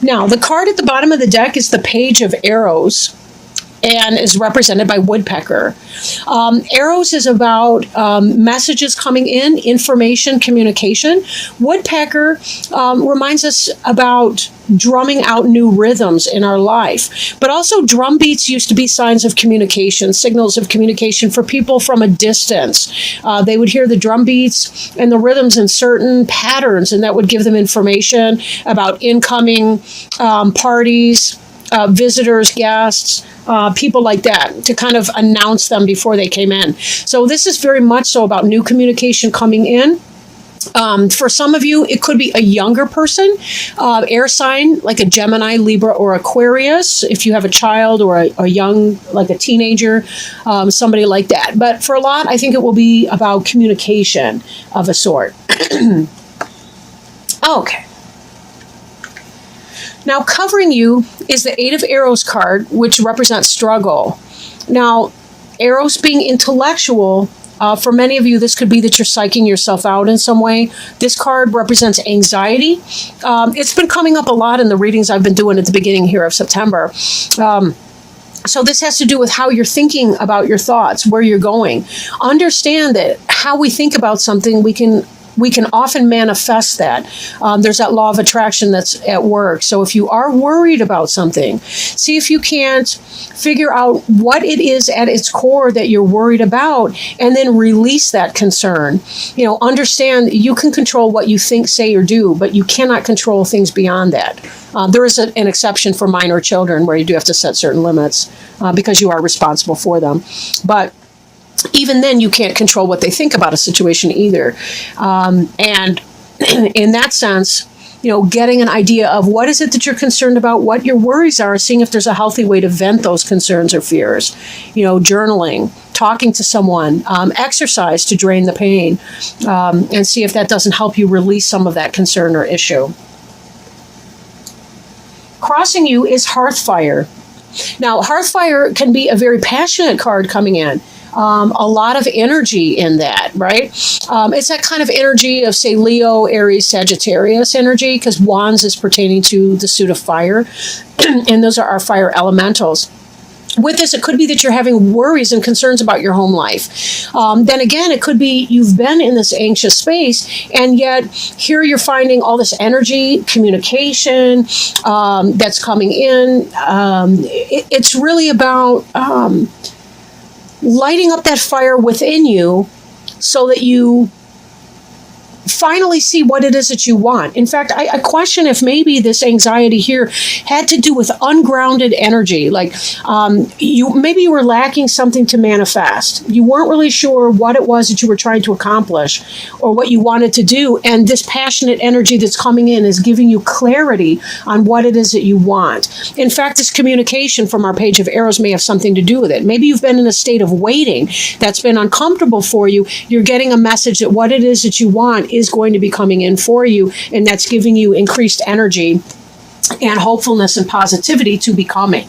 Now, the card at the bottom of the deck is the Page of Arrows, and is represented by woodpecker. Arrows is about messages coming in, information, communication. Woodpecker reminds us about drumming out new rhythms in our life. But also drum beats used to be signs of communication, signals of communication for people from a distance. They would hear the drum beats and the rhythms in certain patterns, and that would give them information about incoming parties, visitors, guests, people like that, to kind of announce them before they came in. So this is very much so about new communication coming in. For some of you, it could be a younger person, air sign, like a Gemini, Libra, or Aquarius. If you have a child or a young, like a teenager, somebody like that. But for a lot, I think it will be about communication of a sort. Okay. Now, covering you is the Eight of Arrows card, which represents struggle. Now, arrows being intellectual, for many of you, this could be that you're psyching yourself out in some way. This card represents anxiety. It's been coming up a lot in the readings I've been doing at the beginning here of September. So this has to do with how you're thinking about your thoughts, where you're going. Understand that how we think about something, we can often manifest that. There's that law of attraction that's at work. So if you are worried about something, see if you can't figure out what it is at its core that you're worried about, and then release that concern. You know, understand you can control what you think, say, or do, but you cannot control things beyond that. There is an exception for minor children where you do have to set certain limits because you are responsible for them. But even then, you can't control what they think about a situation either. And in that sense, you know, getting an idea of what is it that you're concerned about, what your worries are, seeing if there's a healthy way to vent those concerns or fears. You know, journaling, talking to someone, exercise to drain the pain, and see if that doesn't help you release some of that concern or issue. Crossing you is Hearthfire. Now, Hearthfire can be a very passionate card coming in. A lot of energy in that, right? It's that kind of energy of, say, Leo, Aries, Sagittarius energy, because Wands is pertaining to the suit of fire, and those are our fire elementals. With this, it could be that you're having worries and concerns about your home life. Then again, it could be you've been in this anxious space, and yet here you're finding all this energy, communication that's coming in. It's really about lighting up that fire within you so that you finally see what it is that you want. In fact, I question if maybe this anxiety here had to do with ungrounded energy. Like maybe you were lacking something to manifest. You weren't really sure what it was that you were trying to accomplish or what you wanted to do. And this passionate energy that's coming in is giving you clarity on what it is that you want. In fact, this communication from our Page of Arrows may have something to do with it. Maybe you've been in a state of waiting that's been uncomfortable for you. You're getting a message that what it is that you want is going to be coming in for you, and that's giving you increased energy and hopefulness and positivity to becoming.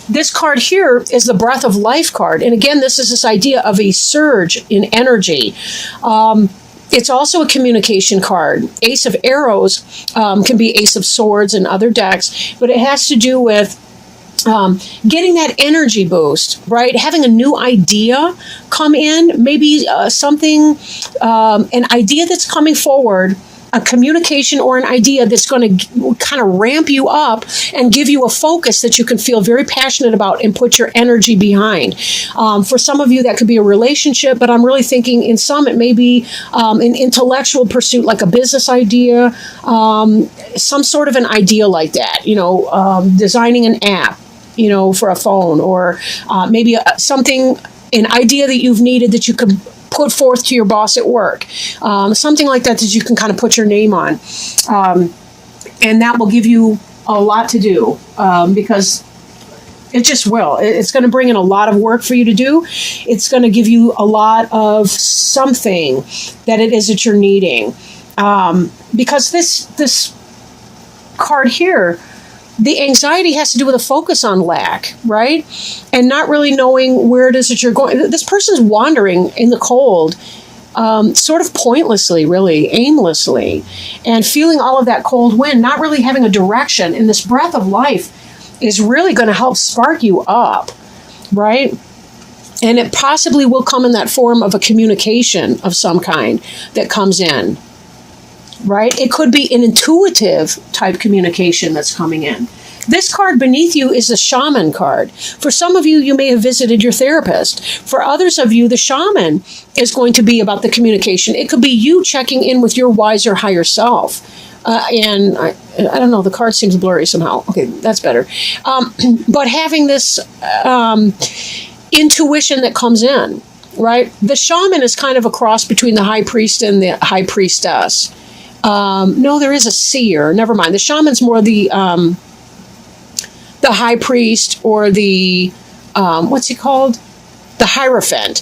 This card here is the Breath of Life card, and again, this is this idea of a surge in energy. It's also a communication card. Ace of Arrows can be Ace of Swords in other decks, but it has to do with getting that energy boost, right? Having a new idea come in, maybe something, an idea that's coming forward, a communication or an idea that's going to kind of ramp you up and give you a focus that you can feel very passionate about and put your energy behind. For some of you, that could be a relationship, but I'm really thinking in some, it may be an intellectual pursuit, like a business idea, some sort of an idea like that, you know, designing an app, you know, for a phone, or maybe something, an idea that you've needed that you could put forth to your boss at work, something like that that you can kind of put your name on, and that will give you a lot to do because it just will. It's going to bring in a lot of work for you to do. It's going to give you a lot of something that it is that you're needing, because this card here, the anxiety has to do with a focus on lack, right? And not really knowing where it is that you're going. This person's wandering in the cold, sort of pointlessly, really, aimlessly, and feeling all of that cold wind, not really having a direction. And this breath of life is really going to help spark you up, right? And it possibly will come in that form of a communication of some kind that comes in, right? It could be an intuitive type communication that's coming in. This card beneath you is the shaman card. For some of you, you may have visited your therapist. For others of you, the shaman is going to be about the communication. It could be you checking in with your wiser higher self. And I don't know, the card seems blurry somehow. Okay, that's better. But having this intuition that comes in, right? The shaman is kind of a cross between the high priest and the high priestess. No, there is a seer. Never mind. The shaman's more the high priest, or the, what's he called? The Hierophant,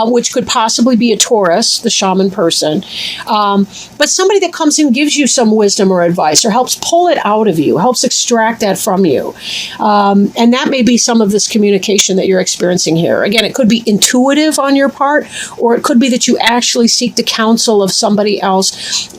which could possibly be a Taurus, the shaman person. But somebody that comes in, gives you some wisdom or advice, or helps pull it out of you, helps extract that from you. And that may be some of this communication that you're experiencing here. Again, it could be intuitive on your part, or it could be that you actually seek the counsel of somebody else,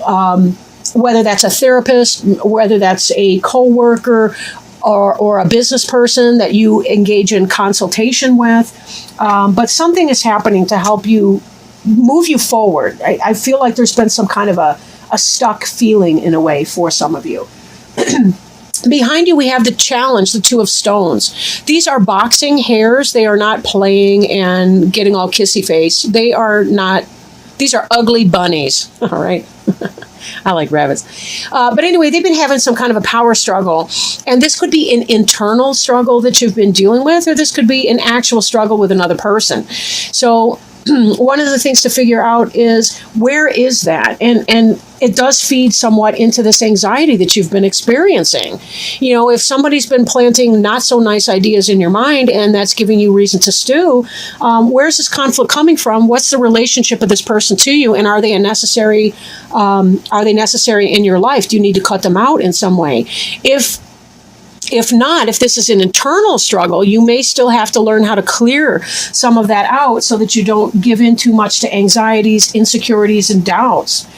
whether that's a therapist, whether that's a coworker, or a business person that you engage in consultation with. But something is happening to help you, move you forward. I feel like there's been some kind of a stuck feeling in a way for some of you. Behind you, we have the challenge, the Two of Stones. These are boxing hares. They are not playing and getting all kissy face. These are ugly bunnies. All right. I like rabbits. But anyway, they've been having some kind of a power struggle. And this could be an internal struggle that you've been dealing with, or this could be an actual struggle with another person. So one of the things to figure out is, where is that? And it does feed somewhat into this anxiety that you've been experiencing. You know, if somebody's been planting not so nice ideas in your mind, and that's giving you reason to stew, where's this conflict coming from? What's the relationship of this person to you? And are they necessary in your life? Do you need to cut them out in some way? If not, if this is an internal struggle, you may still have to learn how to clear some of that out so that you don't give in too much to anxieties, insecurities, and doubts.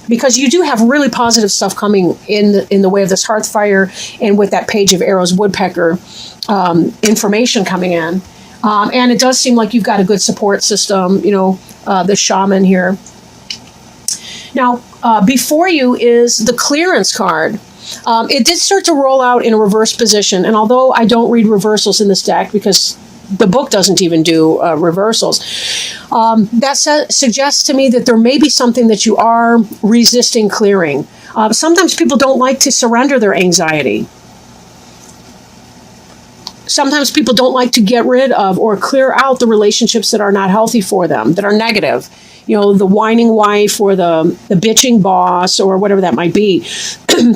Because you do have really positive stuff coming in the way of this hearth fire, and with that Page of Arrows woodpecker information coming in. And it does seem like you've got a good support system, the shaman here. Now, before you is the clearance card. It did start to roll out in a reverse position, and although I don't read reversals in this deck because the book doesn't even do reversals, that suggests to me that there may be something that you are resisting clearing. Sometimes people don't like to surrender their anxiety. Sometimes people don't like to get rid of or clear out the relationships that are not healthy for them, that are negative. The whining wife, or the bitching boss, or whatever that might be.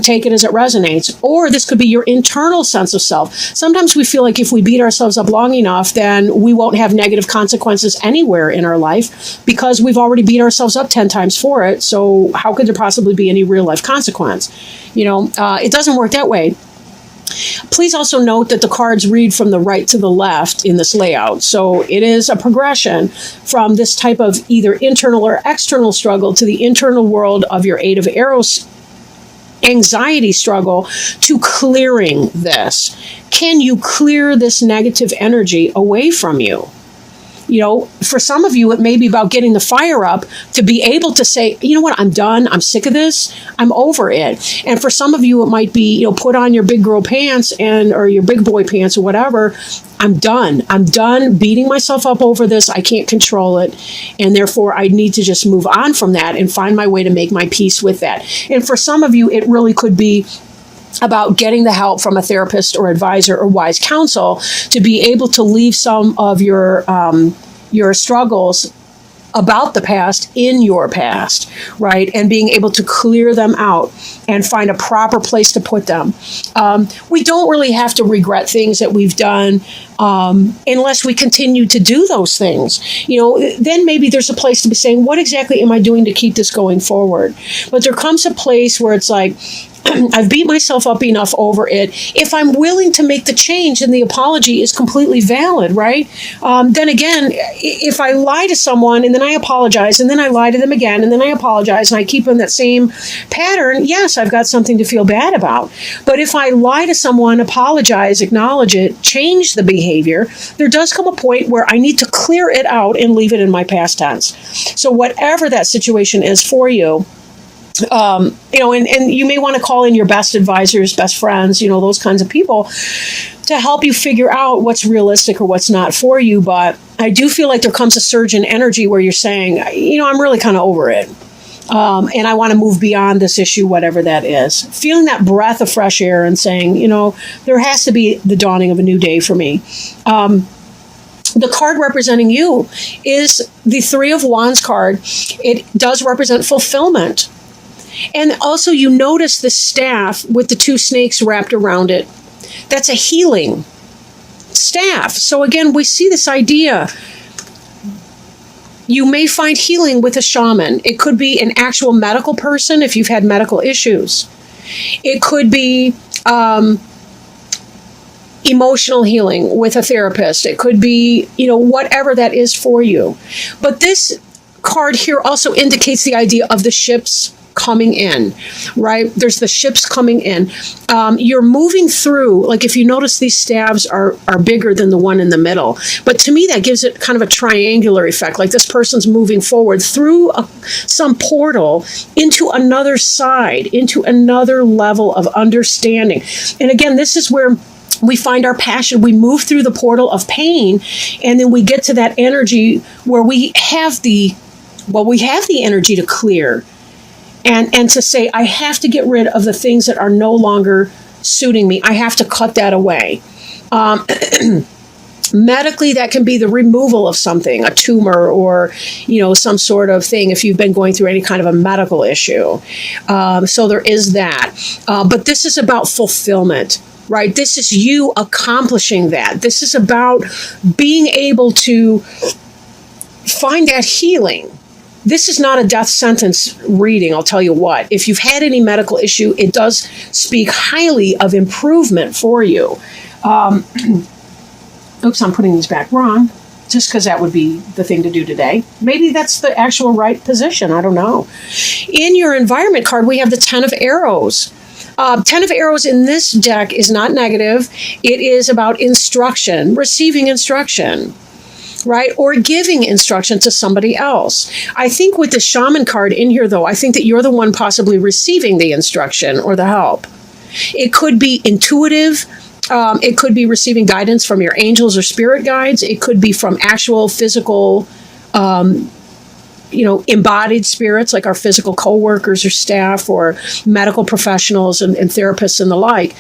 Take it as it resonates. Or this could be your internal sense of self. Sometimes we feel like if we beat ourselves up long enough, then we won't have negative consequences anywhere in our life, because we've already beat ourselves up 10 times for it. So how could there possibly be any real life consequence? It doesn't work that way. Please also note that the cards read from the right to the left in this layout. So it is a progression from this type of either internal or external struggle to the internal world of your Eight of Arrows anxiety struggle, to clearing this. Can you clear this negative energy away from you? For some of you, it may be about getting the fire up to be able to say, you know what, I'm done. I'm sick of this. I'm over it. And for some of you, it might be, put on your big girl pants or your big boy pants or whatever. I'm done. I'm done beating myself up over this. I can't control it. And therefore, I need to just move on from that and find my way to make my peace with that. And for some of you, it really could be about getting the help from a therapist or advisor or wise counsel to be able to leave some of your struggles about the past in your past, right? And being able to clear them out and find a proper place to put them. We don't really have to regret things that we've done. unless we continue to do those things. Then maybe there's a place to be saying, what exactly am I doing to keep this going forward? But there comes a place where it's like, I've beat myself up enough over it. If I'm willing to make the change, and the apology is completely valid, right? Then again, if I lie to someone and then I apologize and then I lie to them again and then I apologize and I keep in that same pattern, yes, I've got something to feel bad about. But if I lie to someone, apologize, acknowledge it, change the behavior, there does come a point where I need to clear it out and leave it in my past tense. So whatever that situation is for you, and you may want to call in your best advisors, best friends, those kinds of people to help you figure out what's realistic or what's not for you. But I do feel like there comes a surge in energy where you're saying, I'm really kind of over it. And I want to move beyond this issue, whatever that is. Feeling that breath of fresh air and saying, there has to be the dawning of a new day for me. The card representing you is the Three of Wands card. It does represent fulfillment. And also you notice the staff with the two snakes wrapped around it. That's a healing staff. So again, we see this idea. You may find healing with a shaman. It could be an actual medical person if you've had medical issues. It could be emotional healing with a therapist. It could be, whatever that is for you. But this card here also indicates the idea of the ships coming in, right? There's the ships coming in. You're moving through, like if you notice these staves are bigger than the one in the middle. But to me, that gives it kind of a triangular effect, like this person's moving forward through some portal into another side, into another level of understanding. And again, this is where we find our passion. We move through the portal of pain, and then we get to that energy where we have the energy to clear. And to say, I have to get rid of the things that are no longer suiting me. I have to cut that away. Medically, that can be the removal of something, a tumor or, some sort of thing if you've been going through any kind of a medical issue. So there is that. But this is about fulfillment, right? This is you accomplishing that. This is about being able to find that healing. This is not a death sentence reading, I'll tell you what. If you've had any medical issue, it does speak highly of improvement for you. Oops, I'm putting these back wrong, just because that would be the thing to do today. Maybe that's the actual right position, I don't know. In your environment card, we have the 10 of Arrows. 10 of Arrows in this deck is not negative. It is about instruction, receiving instruction, right? Or giving instruction to somebody else. I think with the shaman card in here, though, I think that you're the one possibly receiving the instruction or the help. It could be intuitive. It could be receiving guidance from your angels or spirit guides. It could be from actual physical, embodied spirits like our physical co-workers or staff or medical professionals and therapists and the like.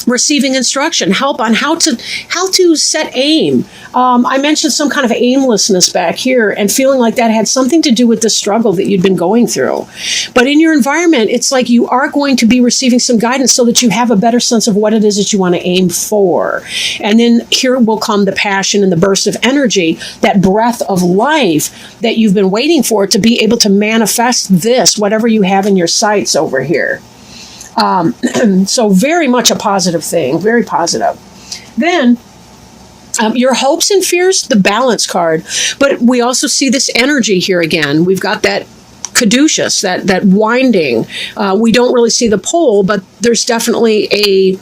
Receiving instruction, help on how to set aim. I mentioned some kind of aimlessness back here and feeling like that had something to do with the struggle that you'd been going through. But in your environment, it's like you are going to be receiving some guidance so that you have a better sense of what it is that you want to aim for. And then here will come the passion and the burst of energy, that breath of life that you've been waiting for to be able to manifest this, whatever you have in your sights over here. So very much a positive thing, very positive. Then your hopes and fears, the balance card. But we also see this energy here again. We've got that caduceus, that winding. We don't really see the pole, but there's definitely a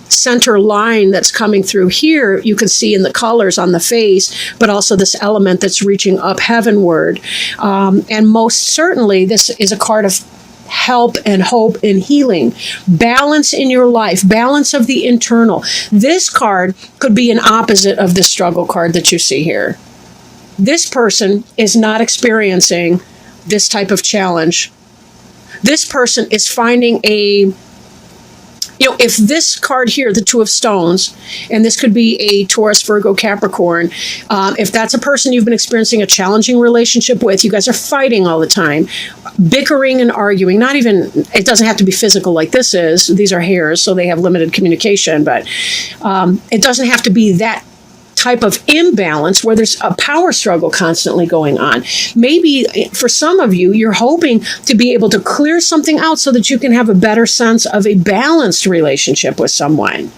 center line that's coming through here. You can see in the colors on the face, but also this element that's reaching up heavenward. And most certainly, this is a card of help and hope and healing, balance in your life, balance of the internal. This card could be an opposite of the struggle card that you see here. This person is not experiencing this type of challenge. This person is finding a if this card here, the Two of Stones, and this could be a Taurus, Virgo, Capricorn, if that's a person you've been experiencing a challenging relationship with, you guys are fighting all the time, bickering and arguing, not even, it doesn't have to be physical like this is. These are hairs, so they have limited communication, but it doesn't have to be that type of imbalance where there's a power struggle constantly going on. Maybe for some of you, you're hoping to be able to clear something out so that you can have a better sense of a balanced relationship with someone.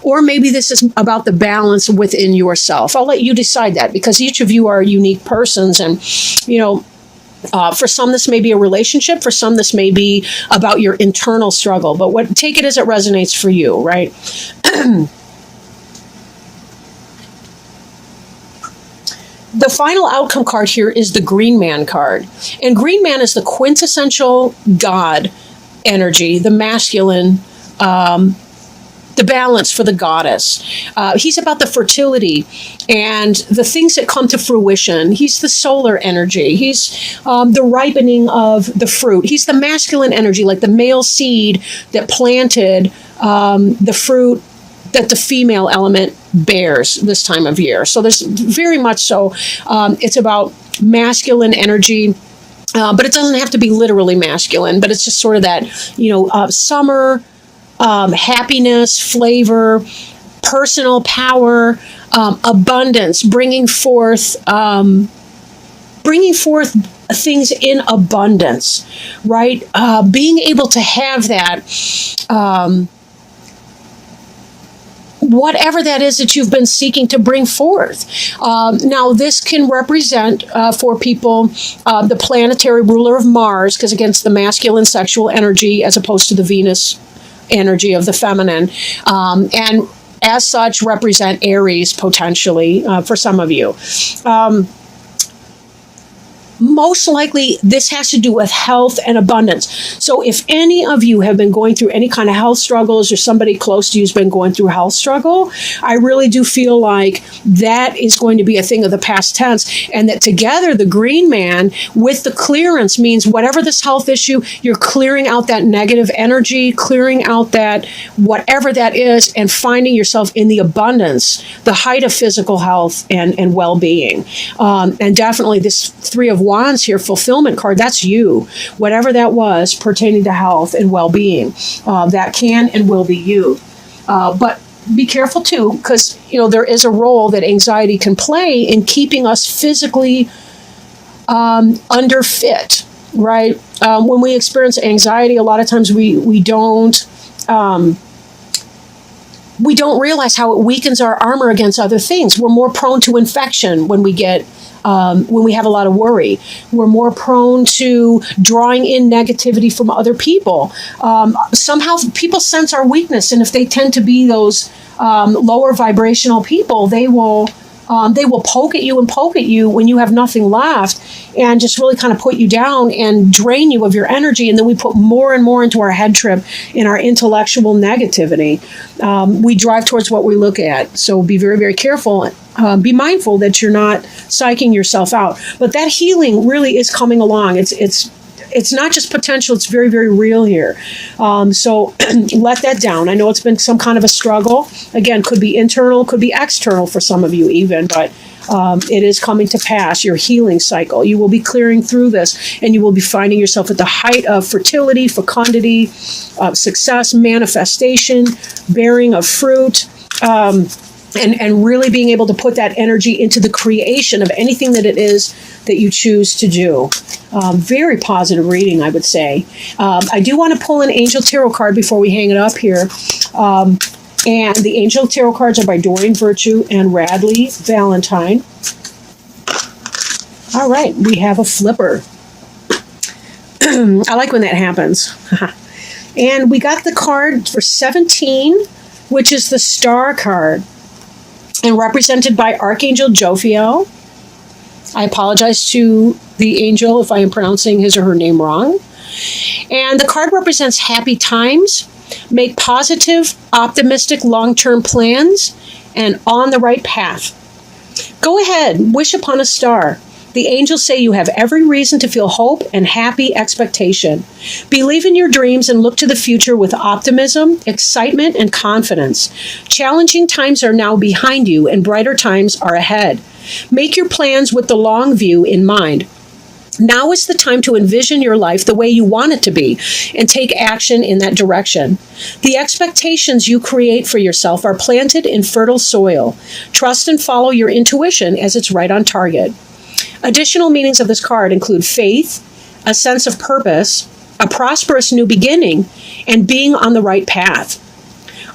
Or maybe this is about the balance within yourself. I'll let you decide that, because each of you are unique persons, and for some, this may be a relationship. For some, this may be about your internal struggle. But take it as it resonates for you, right? The final outcome card here is the Green Man card. And Green Man is the quintessential God energy, the masculine, the balance for the goddess. He's about the fertility and the things that come to fruition. He's the solar energy. He's the ripening of the fruit. He's the masculine energy, like the male seed that planted the fruit that the female element bears this time of year. So there's very much so, it's about masculine energy, but it doesn't have to be literally masculine, but it's just sort of that, summer, happiness, flavor, personal power, abundance, bringing forth things in abundance, right? Being able to have that, whatever that is that you've been seeking to bring forth. Now, this can represent for people the planetary ruler of Mars, because again, it's the masculine sexual energy as opposed to the Venus energy of the feminine. And as such, represent Aries potentially for some of you. Most likely, this has to do with health and abundance. So if any of you have been going through any kind of health struggles, or somebody close to you has been going through health struggle, I really do feel like that is going to be a thing of the past tense, and that together the Green Man with the clearance means whatever this health issue, you're clearing out that negative energy, clearing out that whatever that is, and finding yourself in the abundance, the height of physical health and well-being. And definitely this Three of Wands here, fulfillment card, that's you. Whatever that was pertaining to health and well-being, that can and will be you. But be careful too, because there is a role that anxiety can play in keeping us physically underfit, right? When we experience anxiety, a lot of times we don't realize how it weakens our armor against other things. We're more prone to infection when we have a lot of worry. We're more prone to drawing in negativity from other people. Somehow people sense our weakness, and if they tend to be those lower vibrational people, they will poke at you when you have nothing left, and just really kind of put you down and drain you of your energy. And then we put more and more into our head trip in our intellectual negativity. We drive towards what we look at. So be very, very careful. Be mindful that you're not psyching yourself out. But that healing really is coming along. It's not just potential, it's very, very real here. So let that down. I know it's been some kind of a struggle. Again, could be internal, could be external for some of you even, but it is coming to pass, your healing cycle. You will be clearing through this, and you will be finding yourself at the height of fertility, fecundity, success, manifestation, bearing of fruit, and really being able to put that energy into the creation of anything that it is that you choose to do. Very positive reading, I would say. I do want to pull an Angel Tarot card before we hang it up here. And the Angel Tarot cards are by Doreen Virtue and Radley Valentine. All right, we have a flipper. I like when that happens. And we got the card for 17, which is the Star card, and represented by Archangel Jophiel. I apologize to the angel if I am pronouncing his or her name wrong. And the card represents happy times, make positive, optimistic, long-term plans, and on the right path. Go ahead, wish upon a star. The The angels say you have every reason to feel hope and happy expectation. Believe in your dreams and look to the future with optimism, excitement, and confidence. Challenging times are now behind you and brighter times are ahead. Make your plans with the long view in mind. Now is the time to envision your life the way you want it to be and take action in that direction. The expectations you create for yourself are planted in fertile soil. Trust and follow your intuition as it's right on target. Additional meanings of this card include faith, a sense of purpose, a prosperous new beginning, and being on the right path.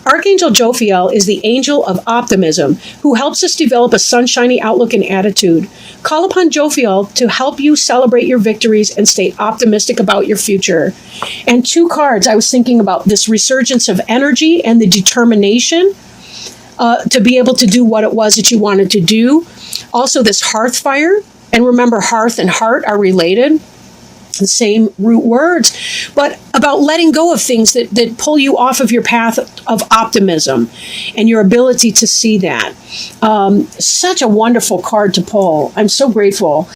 Archangel Jophiel is the angel of optimism who helps us develop a sunshiny outlook and attitude. Call upon Jophiel to help you celebrate your victories and stay optimistic about your future. And 2 cards, I was thinking about this resurgence of energy and the determination to be able to do what it was that you wanted to do. Also, this hearth fire. And remember, hearth and heart are related. The same root words, but about letting go of things that pull you off of your path of optimism and your ability to see that. Such a wonderful card to pull. I'm so grateful.